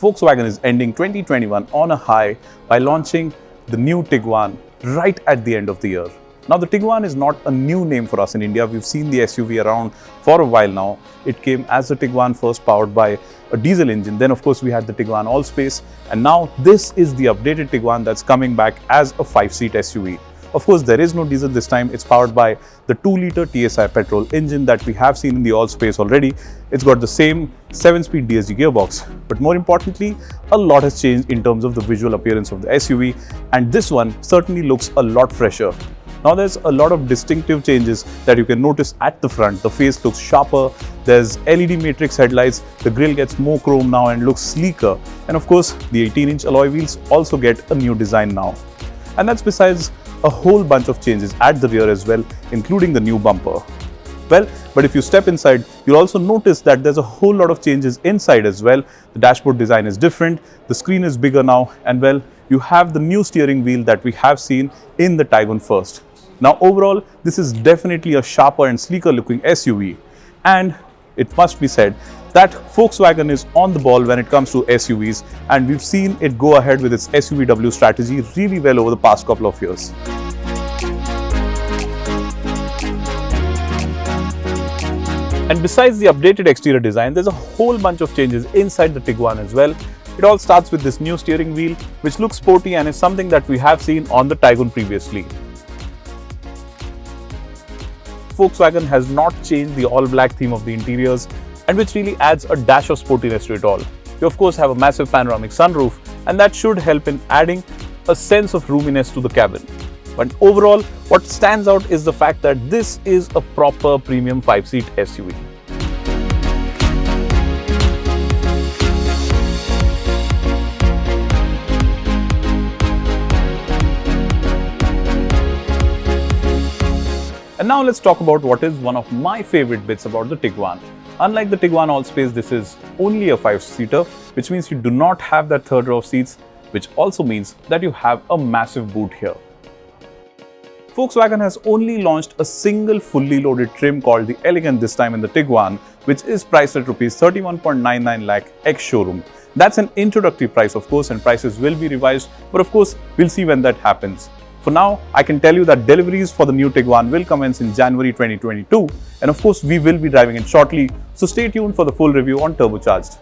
Volkswagen is ending 2021 on a high by launching the new Tiguan right at the end of the year. Now, the Tiguan is not a new name for us in India. We've seen the SUV around for a while now. It came as the Tiguan first, powered by a diesel engine. Then, of course, we had the Tiguan Allspace. And now this is the updated Tiguan that's coming back as a 5-seat SUV. Of course, there is no diesel this time. It's powered by the 2-liter TSI petrol engine that we have seen in the Allspace already. It's got the same 7-speed DSG gearbox. But more importantly, a lot has changed in terms of the visual appearance of the SUV. And this one certainly looks a lot fresher. Now, there's a lot of distinctive changes that you can notice at the front. The face looks sharper, there's LED matrix headlights, the grille gets more chrome now and looks sleeker. And of course, the 18-inch alloy wheels also get a new design now. And that's besides a whole bunch of changes at the rear as well, including the new bumper. Well, but if you step inside, you'll also notice that there's a whole lot of changes inside as well. The dashboard design is different, the screen is bigger now, and well, you have the new steering wheel that we have seen in the Tiguan first. Now, overall, this is definitely a sharper and sleeker looking SUV. And it must be said that Volkswagen is on the ball when it comes to SUVs, and we've seen it go ahead with its SUVW strategy really well over the past couple of years. And besides the updated exterior design, there's a whole bunch of changes inside the Tiguan as well. It all starts with this new steering wheel, which looks sporty and is something that we have seen on the Tiguan previously. Volkswagen has not changed the all-black theme of the interiors, and which really adds a dash of sportiness to it all. You of course have a massive panoramic sunroof, and that should help in adding a sense of roominess to the cabin. But overall, what stands out is the fact that this is a proper premium 5-seat SUV. And now let's talk about what is one of my favorite bits about the Tiguan. Unlike the Tiguan Allspace, this is only a 5-seater, which means you do not have that third row of seats, which also means that you have a massive boot here. Volkswagen has only launched a single fully loaded trim called the Elegant this time in the Tiguan, which is priced at Rs 31.99 lakh ex-showroom. That's an introductory price, of course, and prices will be revised, but of course, we'll see when that happens. For now, I can tell you that deliveries for the new Tiguan will commence in January 2022, and of course, we will be driving it shortly, so stay tuned for the full review on Turbocharged.